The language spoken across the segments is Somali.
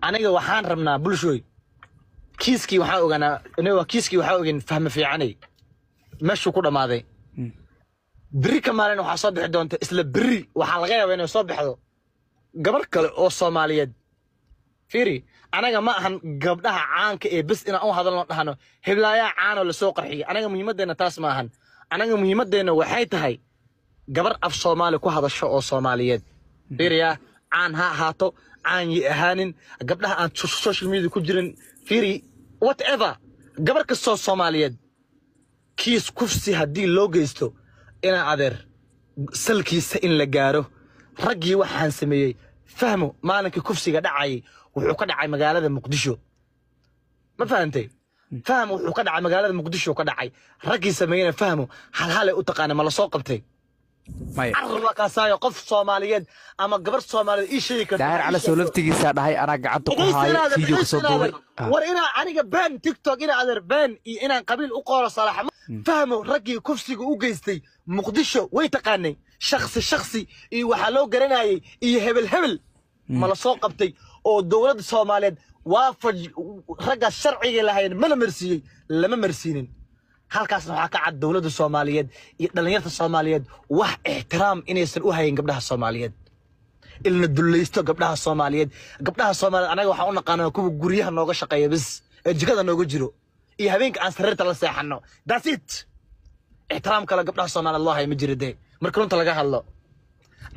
aniga waxaan rabnaa bulshooy kiiskii waxaa ogaanaa inuu kiiskii waxaa ogeyn fahmo fiicanay meeshuu ku dhamaaday biri ka maalin waxaa soo bixi doonta isla biri waxaa laga yaabaa inay soo baxdo gabar kale oo Soomaaliyeed fiiri anaga ma ahan gabdhaha caanka ee bas inaan u hadalno dhahno heblaaya caan oo la soo qarxiyay anaga muhiimadeena taas ma ahan anaga muhiimadeena waxay tahay gabar af Soomaali ku hadasho oo Soomaaliyeed fiiriya caan ha ahaato caan yi ahaanin gabdhaha aan social media ku jirin fiiri whatever gabar kastoo Soomaaliyeed kiis kufsi haddii loo geysto ina adeer salkiisa in la gaaro raggii waxaan sameeyay fahmo maalinkii kufsiga dhacay wuxuu ka dhacay magaalada Muqdisho ma fahantay fahmo wuxuu ka dhacay magaalada Muqdisho ka dhacay raggii sameeyay fahmo hal u taqaan ma la soo qabtay arwa ka saayo qof Soomaaliyeed ama gabar Soomaaliyeed ii sheegi karto daahir cala soo laftigiisa dhahay ana gacanta ku hayo video ka soo duubay war ina aniga baan TikTok ina adeer baan iyo inaan qabiil u qooro salax fahmo raggii kufsiga u geystay Muqdisho way taqaanay shakhsi iyo waxa loo garanayay iyo hebel ma la soo qabtay oo dawladda Soomaaliyeed waafaj ragga sharciga lahayn ma la marsiiyay lama marsiinin halkaasna waxa ka cad dawladda Soomaaliyeed iyo dhalinyarada Soomaaliyeed wax ixtiraam inaysan u hayn gabdhaha Soomaaliyeed ilna dulaysto gabdhaha Soomaaliyeed anaga waxa u naqaanaa kuwa guriyaha nooga shaqeeya bis ee jikada nooga jiro iyo habeenka aan sariirta la seexano that's it ixtiraam kala gabdhaha Soomaaliyeed Allah ay ma jiride marka runta laga hadlo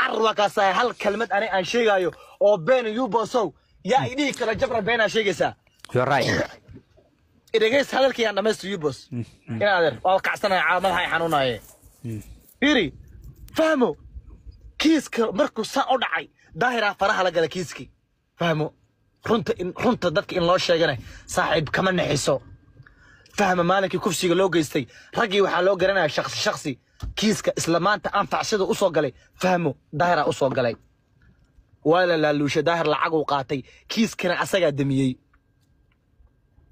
arwa ka saay hal kalmad aan sheegayo oo been yubosow yaa idii kala jabra been aan sheegaysa you're right إدغيس هذلك يا نمس يبوس إنا أدر أو كعسنا عاملها يحنوناي فيري فهموا كيسك مركو ساعد عي ظاهرة فرح لقى كيسكي فهموا رنت ضدك إن الله شيء صاحب كمان نحسه فهم مالك كوفشي لو جيستي رجي وحلو جرنا شخصي كيسك إسلامات أنفع شده أصوغ عليه فهموا ظاهرة أصوغ عليه ولا لا لوش ظاهر لعقو قاتي كيسكنا أسجى دميي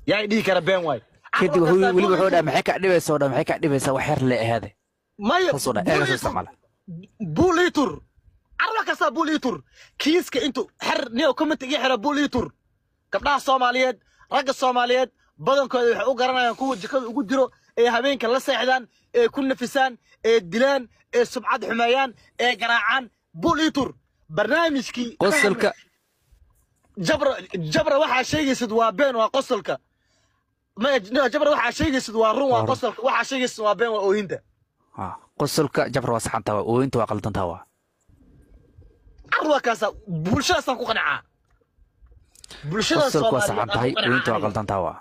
يعني دي كان بين واي كده هو ولي بحوده maxay ka dhibaysaa maxay ka dhibaysaa wax yar la ahaade maya qosona eega soo isticmaala bulitur arwa ka sa bulitur kiiska intu xir niyo comment igi xira bulitur gabdhaha Soomaaliyeed ragga Soomaaliyeed badankooda waxay u garanayaan kuwa jikada ugu jiro ee habeenka la seexdaan ee ku nafisaan ee dilaan ee subcad xumeeyaan ee garaacaan bulitur barnaamijkii qosolka jabra waxa sheegaysid waa been waa qosolka ما جبر واحد شيء يسوى الروم وقصل واحد شيء يسوى بين وأنت قصلك جبر واسحن توا وأنت وقلتن توا أروى كاسا بولشة سانكو قنعة بولشة قصلك واسحن تاي وأنت وقلتن توا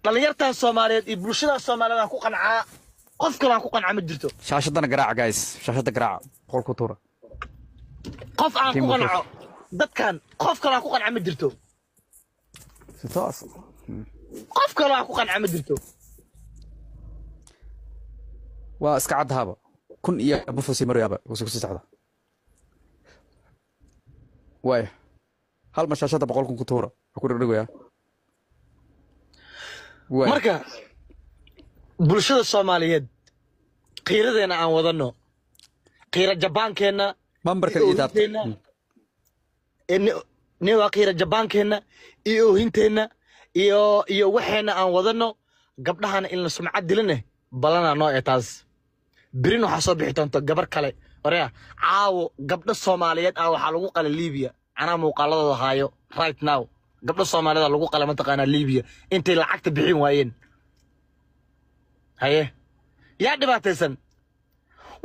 دليرتان Soomaaliyeed bulshada Soomaaliyeed ku qanca qof kale ku qanca ma jirto shaashadana garaac guys shaashada garaac qol ku tuura qof aan ku qanco dadkan qof kale ku qanca ma jirto sitaas qof kale ku qanca ma jirto waa iska cadhaba kun iyo bufusi mariyaba wasoo socda way hal mashashada 100 kun ku tuura ku dhigaya marka bulshada Soomaaliyeed qiiradeena aan wadano qiira Jabaankeena mambarka idaabteena ne waa qiira Jabaankeena iyo hinteena iyo waxeena aan wadano gabdhahan in la sumcad dilane balana noo eetaas birin waxa soo bixi doonto gabar kale oreya caawo gabdha Soomaaliyeed waxa lagu qalay Liibiya ana muuqaaladooda haayo right now gabdha Soomaaliyeed lagu qalay mataqaana Liibiya intay lacagta bixin waayeen haye yaa dhibaataysan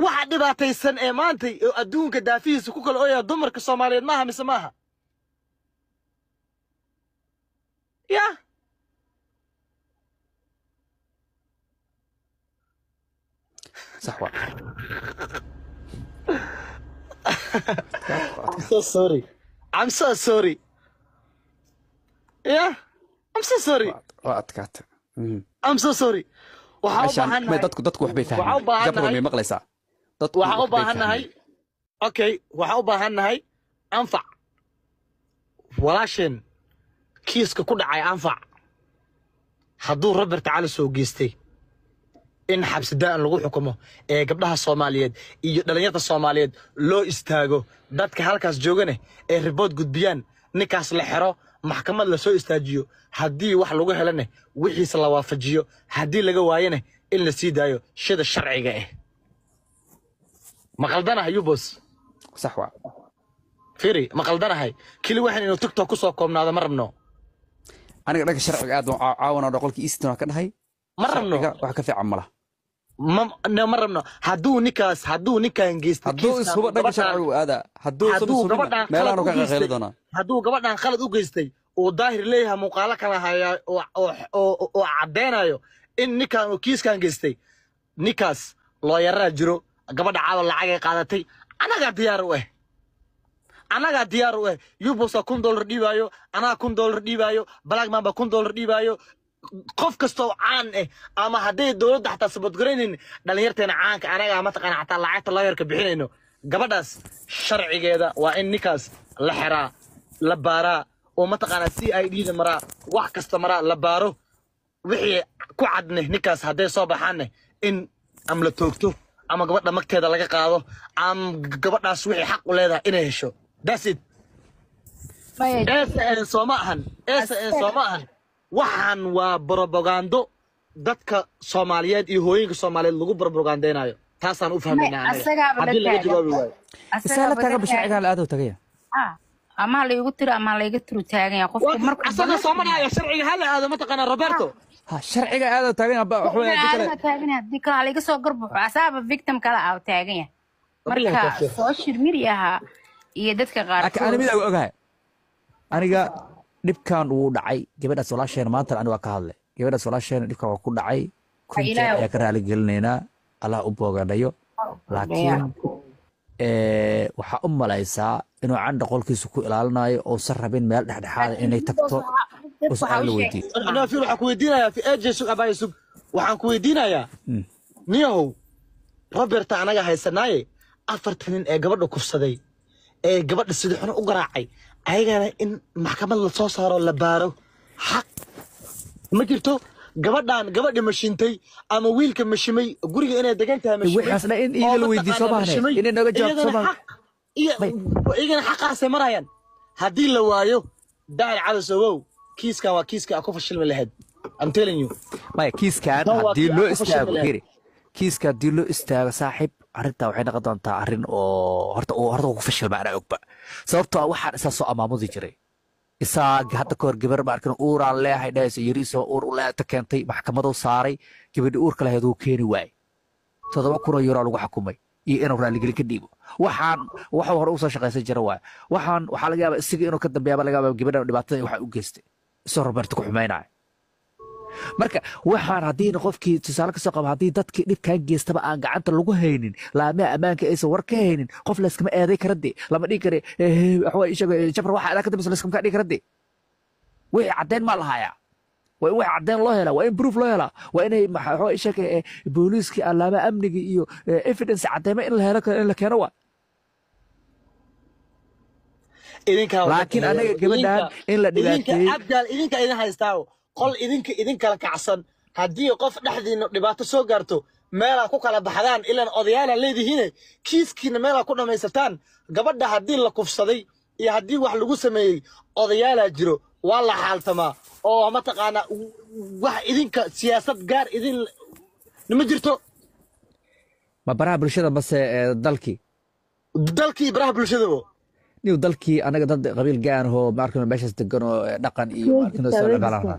waxa dhibaataysan ee maanta adduunka daafihiisa ku kala ooyaa dumarka Soomaaliyeed maaha mise maaha يا صحوة I'm so sorry I'm so sorry yeah I'm so sorry واتكات I'm so sorry عشان ما dadku waxbay fahmaan jabro ma maqlaysaa dadku waxa u baahanahay okay waxa u baahanahay anfac walaashin kiiska ku dhacay anfac hadduu Rabbi Tacaala soo geystay in xabsidaan lagu xukumo ee gabdhaha Soomaaliyeed iyo dhalinyarada Soomaaliyeed loo istaago dadka halkaas joogane ee report gudbiyaan ninkaas la xiro maxkamad la soo istaajiyo haddii wax lagu helane wixiisa la waafajiyo haddii laga waayane in la sii daayo shida sharciga ah ma qaldanahay yubos sax waa firi ma qaldanahay kili waxaan inuu tiktok ku soo koobnaado ma rabno aniga dhanka sharciga aad caawana dhaqolkii eastern ka dhahay ma rabno wax ka fiican malaha ma rabno hadduu ninkaan geystay hadduu isuba dhanka sharciga aada hadduu meelaanu ka qaqeeli doonaa hadduu gabadhan khalad u geystay oo daahir leeyahay muuqaalo kala haya oo caddeynayo in ninkaan uu kiiskan geystay ninkaas looyaraa jiro gabadha caawa lacagay qaadatay anagaa diyaar u ah yubosa $1 dhiibaayo anaa $1 dhiibaayo blackman ba $1 dhiibaayo qof kastoo caan ah ama hadday dowladda xataa sabadgaraynin dhalinyarteena caanka anagaa mataqaana xataa lacagta looyarka bixinayno gabadhaas sharcigeeda waa in ninkaas la xiraa la baaraa oo mataqaana CID da maraa wax kasta maraa la baaro wixii ku cadne ninkaas hadday soo baxaanne in am la toogto ama gabadha magteeda laga qaado ama gabadhaas wixii xaq u leedahay inay hesho that's it sooma ahan waxaan waa propagando dadka Soomaaliyeed iyo hooyinka Soomaaliyeed lagu propagandeynayo taasaan u fahmaynaa haddii laga jawaabi waayo isaga taga bisharciga la aado tagaya ama la igu tiro ama la iga tiro taagaya qofku markuu asaga Soomaaliya sharciga hal aado ma taqaan Roberto ha sharciga aado tagaya wax weyn dikala la iga soo garbuxo asaaba victim kala aad taagaya marka social media iyo dadka qaar ana mid ogahay aniga dhibkan uu dhacay gabadhaas walaasheen maanta aniga ka hadlay gabadhaas walaasheen dhibka waa ku dhacay kunta ay ka raali gelinayna Allah u booganayo laakiin waxa u malaysaa inuu candha qolkiisu ku ilaalinayo oo sarrabin meel dhexdhexaad inay tagto waxaan ku weydiinayaa fi ajeesu abaysug waxaan ku weydiinayaa niyahow Robert anaga haysanaaye 4 nin ee gabadha kufsaday ee gabadha sidii xun u garaacay ayagana in maxkamad la soo saaro la baaro xaq ma jirto gabadhi mashintay ama wiilka mashimay guriga inay degan tahay mashimay waxaasna in iiga la weydiiso baahne inay naga jawaabto iyagana xaqaasay marayaan haddii la waayo daal calasowow kiiskan waa kiiska ku fashilmi lahayd I'm telling you maya kiiskan haddii loo istaago hiri kiiska haddii loo istaago saaxiib arrintaa waxay noqon doontaa arrin oo horta ku fashilma anaa ogba sababtoo ah waxaan isaa soo amaamudi jiray isaga hadda kahor gabar ma arkin uuraan leeyahay dhahayso yariisoo uur u leeta keentay maxkamaduu saaray gabadhi uurka lahayd uu keeni waayey €7,000 lagu xukumay iyo inuu raaligeli ka dhiibo waxuu hore u soo shaqaysan jira waay waxaa laga yaabaa isaga inuu ka dambeeyaba laga yaabaa gabadha dhibaatada waxa u geystay isoo Roberto ku xumaynaya marka waxaan haddiina qofkii tusaale ka soo qaba haddii dadkii dhibkaan geystaba aan gacanta lagu haynin laamaha ammaanka aysan war ka haynin qof layskama eeday karade lama dhigi kare jabr waxa adaa ka dambaysa layskama dhigi karade wixii caddeyn maa lahayaa waa in wax caddeyn loo helaa waa in proof loo helaa waa inay booliiskii laamaha amniga iyo evidence caddeema in la helo in la keeno waa laakiin anaga gabadhaan in la dhibaateeyey idinka idin haystaa qol idin kala kacsan haddii qof dhexdiina dhibaato soo gaarto meelaa ku kala baxdaan ilaan odayaala leedihiin kiiskiina meelaa ku dhamaysataan gabadha haddii la kufsaday iyo haddii wax lagu sameeyey odayaala jiro waa la xaaltamaa oo mataqaana wax idinka siyaasad gaar idin ma jirto ma baraha bulshada base dalkii baraha bulshadabo niw dalkii anaga dad qabiil gaan oo ma arkino meeshaas degan oo dhaqan iyo ma arkino soo dhaqaalaha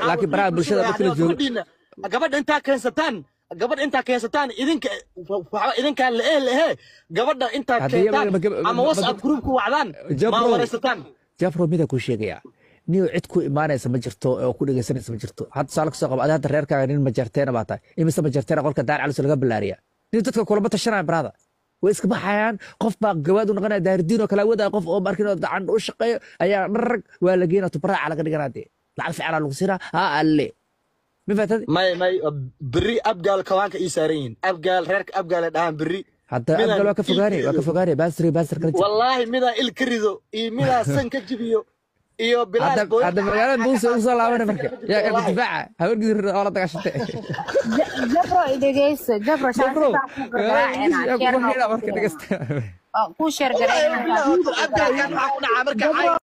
laakiin baraha bulshada dadka la joogo gabadha intaa keensataan idinkaa lehe gabadha intaa keentaan ama WhatsApp group ku wacdaan ma waraysataan jabro mida ku sheegaya niyo cid ku imaanaysa ma jirto oo ku dhageysanaysa ma jirto hadda saal ka soo qabo hadda reerkaaga nin ma jarteena baa tahay imise ma jarteena qolka daar cali laga bilaariya nin dadka kulama tashanaya brada way iska baxayaan qof baa gawaad u noqonaya daardiin oo kala wada qof oo markii dacan u shaqeeyo ayaa dharag waa la geynaa tubraaca laga dhiganaade lacag fiican lagu siraa ha alle ma faatad may biri abgaal kawaanka ii saaran yihiin abgaal reerka abgaal ay dhahaan biri hadda abgaal waa ka fogaanay baasir kala wallahi midaa il ka rido iyo midaa san ka jibiyo iyo bilaal booy hadda magaalada muuse u soo laabana marka yaa ka difaaca haweenkii oo la dagashantay jabro idageyso jabro ku sheer gareyn والله بالله أبدا كان معكم عامر كحي